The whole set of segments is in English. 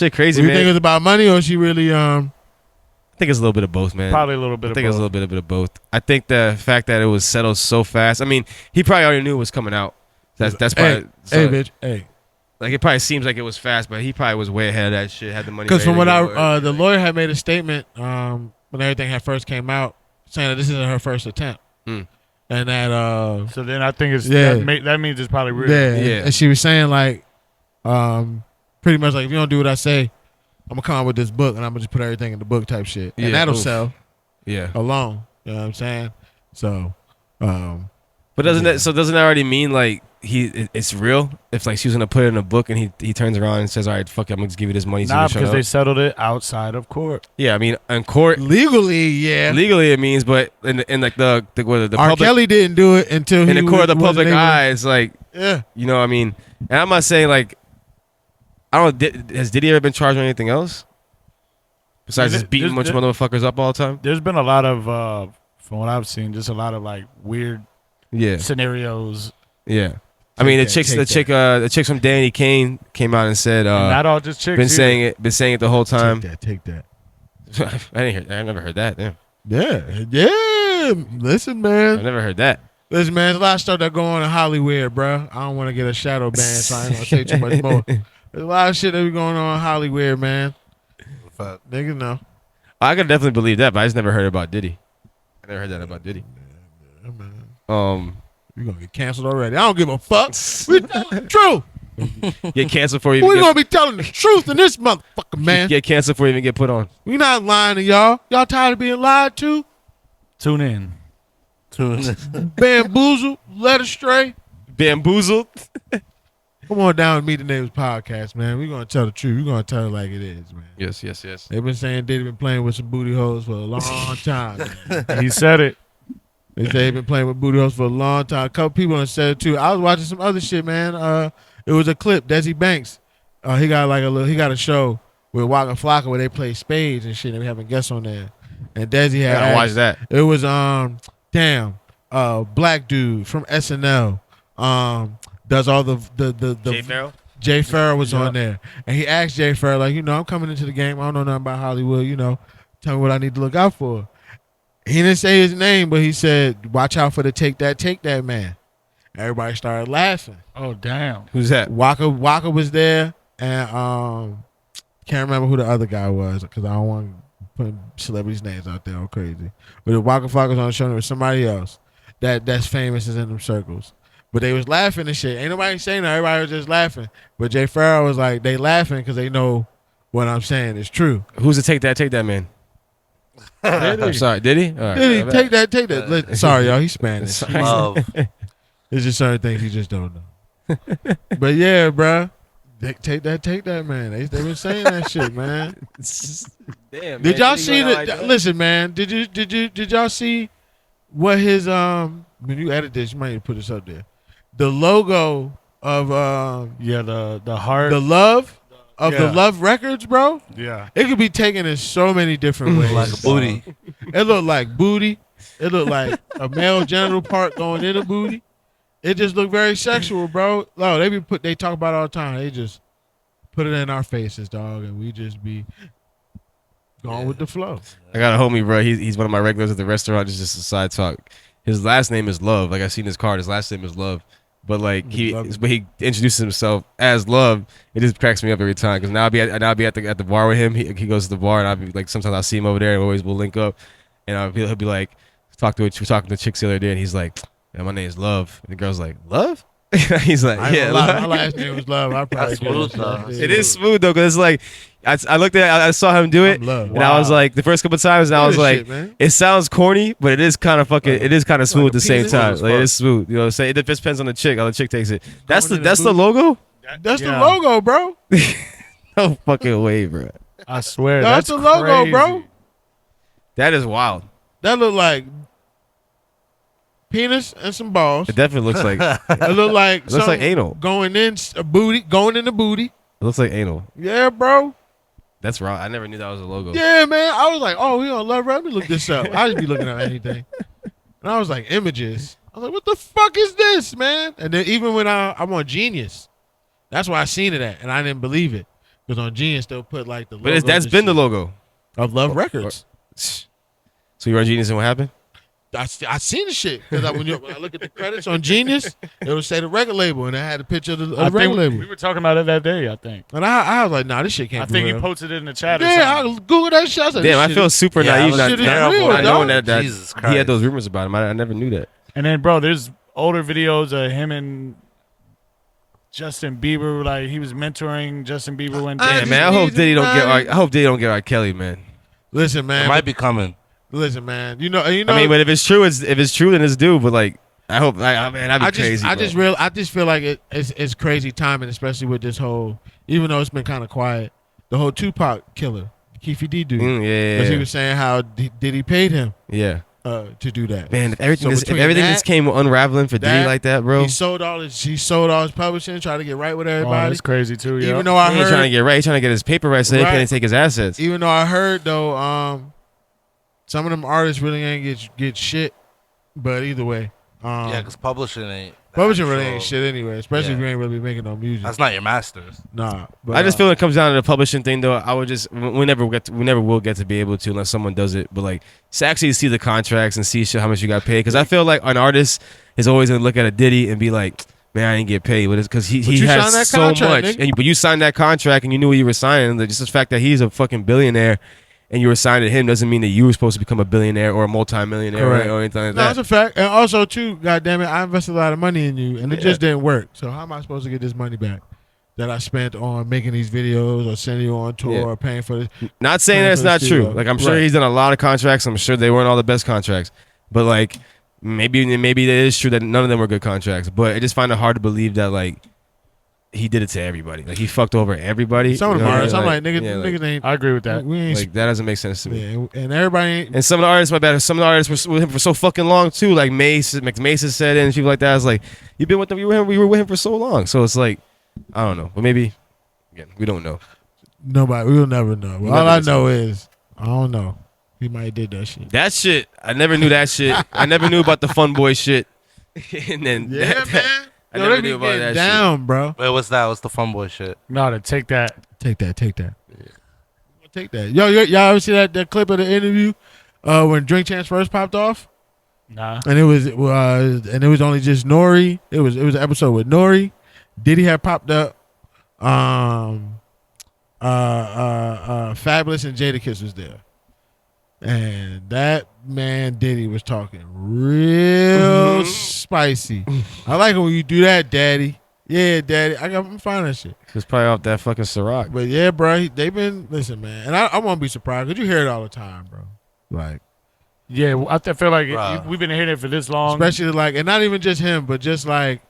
Shit crazy, Do man. you think it's about money or she really I think it's a little bit of both, man. Probably a little bit. I think it's a little bit of both. I think the fact that it was settled so fast. I mean, he probably already knew it was coming out. That's probably. Hey, bitch. Hey. Like, it probably seems like it was fast, but he probably was way ahead of that shit. Had the money. Because from what the lawyer had made a statement when everything had first came out, saying that this isn't her first attempt, and that so then I think it's that means it's probably real. Yeah. And she was saying like, pretty much like, if you don't do what I say, I'm gonna come out with this book and I'm gonna just put everything in the book type shit, and that'll sell. Yeah. Alone, you know what I'm saying? So, but doesn't that already mean like it's real? If like she was gonna put it in a book and he turns around and says, "All right, fuck it, I'm gonna just give you this money." Nah, because they settled it outside of court. Yeah, I mean, in court legally it means, but in like the R. public, Kelly didn't do it until in the court of the public eye. It's like, you know what I mean? And I'm not saying like, I don't. Has Diddy ever been charged with anything else besides just beating a bunch of motherfuckers up all the time? There's been a lot of, from what I've seen, just a lot of like weird scenarios. Yeah. I mean, the chicks from Danny Kane came out and said, not all just chicks. Been saying it the whole time. Take that. I didn't hear. I never heard that. Damn. Yeah. Listen, man. I never heard that. Listen, man. There's a lot of stuff that go on in Hollywood, bro. I don't want to get a shadow ban, so I ain't gonna say too much more. There's a lot of shit that be going on in Hollywood, man. Niggas know. I could definitely believe that, but I just never heard about Diddy. I never heard that about Diddy. Yeah, man. You're going to get canceled already. I don't give a fuck. We telling the truth. Get canceled for you. We're going to be telling the truth in this motherfucker, man. Get canceled before you even get put on. We not lying to y'all. Y'all tired of being lied to? Tune in. Bamboozled, led astray. Bamboozled. Come on down and meet the Neighbors podcast, man. We're going to tell the truth. We're going to tell it like it is, man. Yes. They've been saying Diddy been playing with some booty holes for a long time. He said it. They say they've been playing with booty holes for a long time. A couple people have said it too. I was watching some other shit, man. It was a clip. Desi Banks. He got a show with Waka Flocka where they play spades and shit. And we having guests on there. And Desi had. I watched that. It was black dude from SNL. Does all the Jay Farrell. Jay Farrell was on there, and he asked Jay Farrell like, I'm coming into the game. I don't know nothing about Hollywood. Tell me what I need to look out for. He didn't say his name, but he said, watch out for the take that man. Everybody started laughing. Oh, damn. Who's that? Waka was there, and can't remember who the other guy was because I don't want to put celebrities' names out there all crazy. But if Waka Flocka was on the show, there was somebody else that's famous is in them circles. But they was laughing and shit. Ain't nobody saying that. Everybody was just laughing. But Jay Farrell was like, they laughing because they know what I'm saying is true. Who's the take that man? I'm sorry, did he? All right. Did he? Take that. Sorry, y'all. He's Spanish. Love. There's just certain things you just don't know. But yeah, bro. Take that, man. They been saying that shit, man. Damn. Did y'all see the? Listen, man. Did y'all see what his when you edit this? You might need to put this up there. The logo of the heart, the love of the Love Records, bro. Yeah, it could be taken in so many different ways. Like a booty. It looked like booty. It looked like a male genital part going in a booty. It just looked very sexual, bro. No, they talk about it all the time. They just put it in our faces, dog, and we just be going with the flow. I got a homie, bro. He's one of my regulars at the restaurant. It's just a side talk. His last name is Love. Like I seen his card. His last name is Love. But like he introduces himself as Love. It just cracks me up every time because now I'll be at the bar with him. He goes to the bar and I'll be like, sometimes I'll see him over there and we'll link up, and he'll be like, we're talking to chicks the other day and he's like, yeah, my name is Love, and the girl's like, Love? He's like, yeah, my last name was Love. I probably smooth, though. It is smooth though, because it's like I looked at I saw him do it, and I was like, the first couple of times, and I was like, it sounds corny, but it is kind of fucking, it is kind of smooth at the same time. Like it is smooth, you know what I'm saying? It just depends on the chick. How the chick takes it. That's the logo. That's the logo, bro. No fucking way, bro. I swear, that's the logo, crazy. bro. That is wild. That look like penis and some balls. It definitely looks like. It look like it looks like anal. Going in the booty. It looks like anal. Yeah, bro. That's wrong. I never knew that was a logo. Yeah, man. I was like, oh, we on Love. Let me look this up. I just be looking at anything. And I was like, images. I was like, what the fuck is this, man? And then even when I'm on Genius, that's where I seen it at, and I didn't believe it. Because on Genius they'll put like the logo. But that's been the logo of Love Records. So you were on Genius and what happened? I seen the shit because when I look at the credits on Genius, it would say the record label, and I had a picture of the record label. We were talking about it that day, I think. And I was like, nah, this shit can't be real. I think you posted it in the chat. Yeah, I Googled that shit. I said, damn, I feel super naive not knowing that Jesus Christ. he had those rumors about him. I never knew that. And then, bro, there's older videos of him and Justin Bieber. Like he was mentoring Justin Bieber when. Damn, man, I hope Diddy don't get R. Kelly, man. Listen, man, it might be coming. Listen, man. You know. I mean, but if it's true, then it's due. But like, I hope. Man, that'd be crazy. I just feel like it's crazy timing, especially with this whole. Even though it's been kind of quiet, the whole Tupac killer, Keefy D dude. Yeah. Because he was saying how Diddy paid him. Yeah. To do that. Man, if everything just came unraveling for Diddy like that, bro. He sold all his publishing, trying to get right with everybody. Oh, that's crazy too. Yeah. Even though I heard trying to get right, he's trying to get his paper right so he can't take his assets. Even though I heard though, some of them artists really ain't get shit. But either way, because publishing ain't. Publishing really ain't shit anyway, especially if you ain't really making no music. That's not your masters. Nah. But, I just feel it comes down to the publishing thing, though. I would just we never will get to be able to unless someone does it. But like, to actually see the contracts and see how much you got paid, because I feel like an artist is always gonna look at a Diddy and be like, "Man, I didn't get paid," but it's because he has so much. But you signed that contract and you knew what you were signing. Just the fact that he's a fucking billionaire. And you were signed to him doesn't mean that you were supposed to become a billionaire or a multi-millionaire or anything like that. That's a fact. And also, too, goddamn it, I invested a lot of money in you, and it just didn't work. So how am I supposed to get this money back that I spent on making these videos or sending you on tour or paying for this? Not saying that's not true. Like, I'm sure he's done a lot of contracts. I'm sure they weren't all the best contracts. But, like, maybe it is true that none of them were good contracts. But I just find it hard to believe that, like, he did it to everybody. Like, he fucked over everybody. Some of them artists, I'm like, niggas ain't. I agree with that. Like, that doesn't make sense to me. Yeah, and everybody ain't. And some of the artists, my bad, some of the artists were with him for so fucking long, too. Like, McMason said it and people like that. I was like, you've been with him, we were with him for so long. So it's like, I don't know. But maybe, again, we don't know. Nobody, we'll never know. All I know is, I don't know. He might have did that shit. That shit, I never knew that shit. I never knew about the Fun Boy shit. And then man. I never knew about that down, shit. Bro. Wait, what's that? What's the Fun Boy shit? No, to take that. Take that. Yeah. Take that. Y'all ever see that clip of the interview when Drink Champs first popped off? Nah. And it was only just Nori. It was an episode with Nori. Diddy had popped up. Fabulous and Jadakiss was there. And that man Diddy was talking real spicy. I like it when you do that, Daddy. Yeah, Daddy. I'm finding that shit. It's probably off that fucking Ciroc. But yeah, bro, they've been listen, man, and I won't be surprised because you hear it all the time, bro. Like, yeah, I feel like we've been hearing it for this long, especially like, and not even just him, but just like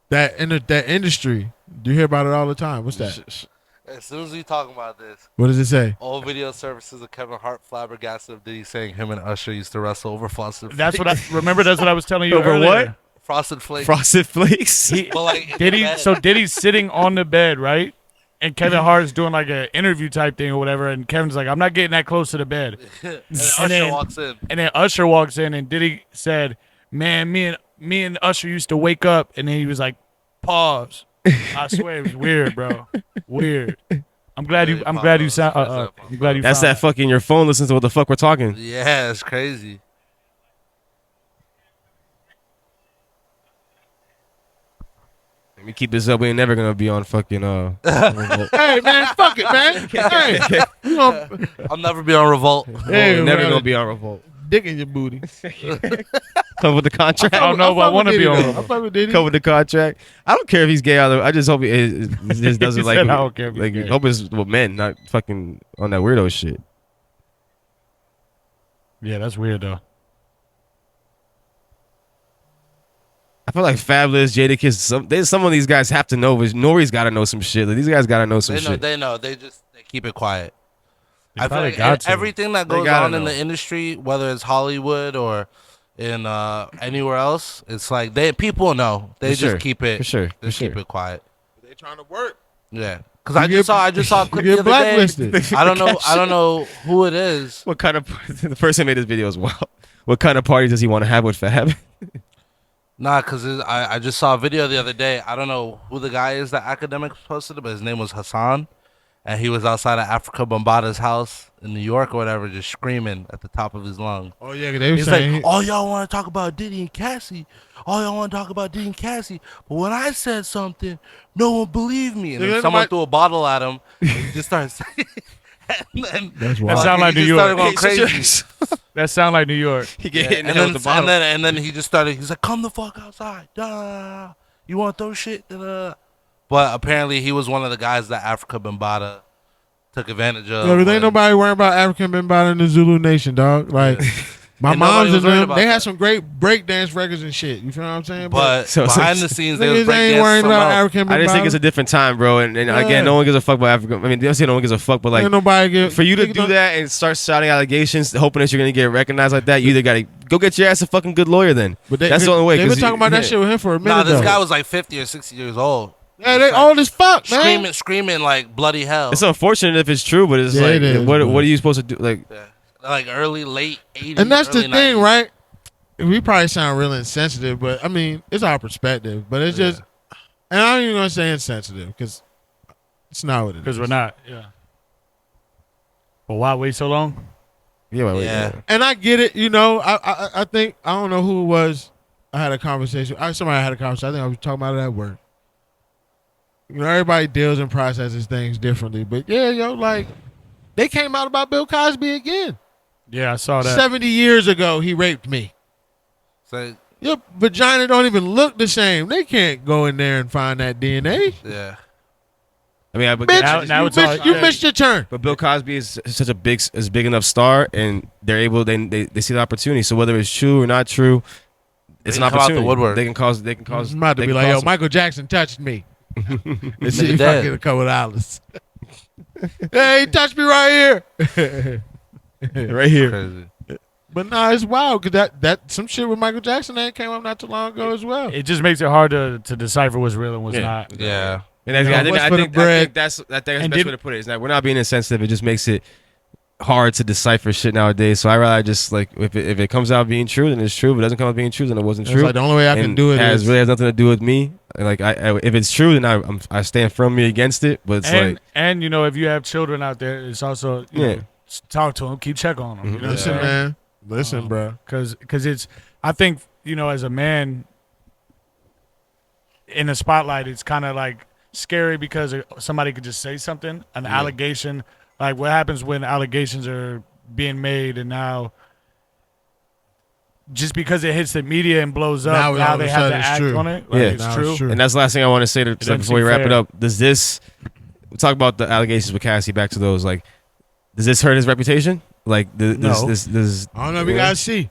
that industry. You hear about it all the time. What's that? As soon as we talk about this, what does it say? All video services of Kevin Hart flabbergasted of Diddy saying him and Usher used to wrestle over frosted flakes. That's what that's what I was telling you over earlier. What? Frosted flakes. Frosted flakes. Diddy's sitting on the bed, right? And Kevin Hart's doing like an interview type thing or whatever, and Kevin's like, "I'm not getting that close to the bed." and Usher walks in. And then Usher walks in, and Diddy said, "Man, me and Usher used to wake up," and then he was like, "Pause." I swear it was weird, bro. Weird. I'm glad you sound. That's that fucking your phone listens to what the fuck we're talking. Yeah, it's crazy. Let me keep this up. We ain't never gonna be on fucking Hey man, fuck it, man. Hey, I'll never be on Revolt. Hey, we're never gonna be on Revolt. Dick in your booty. Come with the contract. I don't know if I want to be on. Come with the contract. I don't care if he's gay. I just hope he just doesn't like. I don't care. Like, hope it's with men, not fucking on that weirdo shit. Yeah, that's weird though. I feel like Fabulous, Jadakiss, some of these guys have to know. Nori's got to know some shit. Like, these guys got to know some shit. They know. They keep it quiet. I feel like everything that goes on in the industry, whether it's Hollywood or in anywhere else, it's like people know. They just keep it. For sure. Keep it quiet. They trying to work. Yeah. Because I just saw a clip the other day. I don't know who it is. What kind of the person who made this video as well? What kind of party does he want to have with Fab? Nah, because I just saw a video the other day. I don't know who the guy is that Academics posted it, but his name was Hassan. and he was outside of Africa Bambaata's house in New York or whatever, just screaming at the top of his lungs. Oh yeah, they were He's saying like, all y'all want to talk about Diddy and Cassie. All y'all want to talk about Diddy and Cassie. But when I said something, no one believed me. And then someone threw a bottle at him. And he just started saying, that's wild. That sound like New York. Going crazy. That sound like New York. He get hit in the head with the bottle. And then he just started. He's like, "Come the fuck outside! Duh. You want to throw shit?" Duh. But apparently, he was one of the guys that Africa Bambaataa took advantage of. Yeah, but ain't nobody worrying about African Bambaataa in the Zulu Nation, dog. Like my mom's and them, they had some great breakdance records and shit. You feel what I'm saying? But behind the scenes, they was ain't worrying about African Bambaataa. I just think it's a different time, bro. And again, no one gives a fuck about Africa. I mean, they don't say no one gives a fuck, but like, ain't nobody for you to do that and start shouting allegations, hoping that you're gonna get recognized like that, you either gotta go get your ass a fucking good lawyer. Then that's the only way. They've been talking about that shit with him for a minute. Nah, this guy was like 50 or 60 years old. Yeah, they old as fuck, man. Screaming like bloody hell. It's unfortunate if it's true, but it's what are you supposed to do? Like early, late 80s. And that's the 90s. thing, right? We probably sound real insensitive, but I mean, it's our perspective. But it's just, and I'm not even gonna say insensitive because it's not what it is. Because we're not, yeah. But why wait so long? Yeah. And I get it. You know, I think I don't know who it was. I had a conversation. Somebody had a conversation. I think I was talking about it at work. You know, everybody deals and processes things differently. But yeah, like they came out about Bill Cosby again. Yeah, I saw that. 70 years ago, he raped me. So your vagina don't even look the same. They can't go in there and find that DNA. Yeah. I mean, bitch, you missed your turn. But Bill Cosby is such a big enough star, and they're able. They see the opportunity. So whether it's true or not true, it's an opportunity. The woodwork. They can cause. I'm about to be like, yo, Michael Jackson touched me. Let's see if I get a couple dollars. Hey, he touched me right here. Right here. Crazy. But nah, it's wild because that some shit with Michael Jackson that came up not too long ago as well. It just makes it hard to decipher what's real and what's not. Yeah. And I think that's the best way to put it. Is that we're not being insensitive. It just makes it hard to decipher shit nowadays. So I rather just like if it comes out being true, then it's true. If it doesn't come out being true, then it wasn't true. Like the only way I can do it really has nothing to do with me. Like if it's true, then I stand firmly against it. But it's and you know, if you have children out there, it's also you know, talk to them, keep check on them. You know Listen, man. Listen, bro. Because it's, I think, you know, as a man in the spotlight, it's kind of like scary because somebody could just say something, an allegation. Like what happens when allegations are being made and now just because it hits the media and blows up, now they have to act on it. Like, it's true. And that's the last thing I want to say before we wrap it up. Does this, we'll talk about the allegations with Cassie, back to those, like, does this hurt his reputation? Like, this I don't know. We gotta see.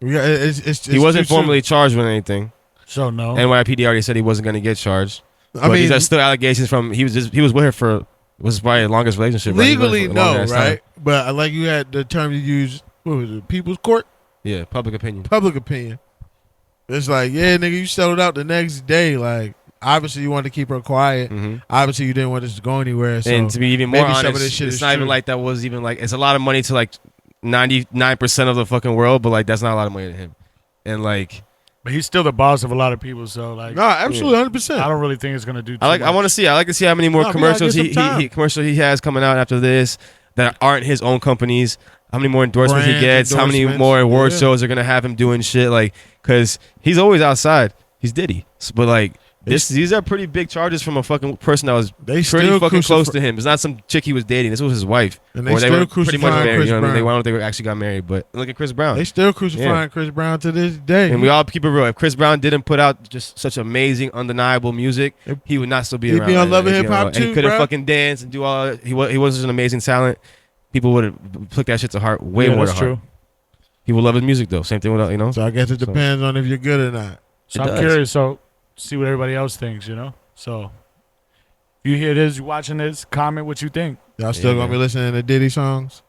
It's he wasn't formally charged with anything. So no. NYPD already said he wasn't going to get charged. But these are still allegations from he was with her for was probably the longest relationship. Legally, no, right? But like you had the term you used. What was it? People's court. Yeah, public opinion. Public opinion. It's like, yeah, nigga, you settled out the next day. Like, obviously you wanted to keep her quiet. Mm-hmm. Obviously you didn't want this to go anywhere. So and to be even more honest, it's not even like that was even like, it's a lot of money to like 99% of the fucking world, but like that's not a lot of money to him. And like, but he's still the boss of a lot of people, so like, no, absolutely, 100%. I don't really think it's gonna do. I want to see. I like to see how many more commercials he has coming out after this that aren't his own companies. How many more endorsements he gets? How many more award shows are gonna have him doing shit? Like, because he's always outside. He's Diddy, but like. These are pretty big charges from a fucking person that was pretty fucking close to him. It's not some chick he was dating. This was his wife. And they were pretty much married. You know what I mean? I don't think they actually got married. But look at Chris Brown. They still crucifying Chris Brown to this day. And we all keep it real. If Chris Brown didn't put out just such amazing, undeniable music, he would not still be around. He'd be on Love and Hip Hop too, and he couldn't fucking dance and do all. He was just an amazing talent. People would have took that shit to heart way more to heart. True. He would love his music though. Same thing with you know. So I guess it depends on if you're good or not. So I'm curious. So. See what everybody else thinks, you know? So, if you hear this, you watching this, comment what you think. Y'all still gonna be listening to Diddy songs?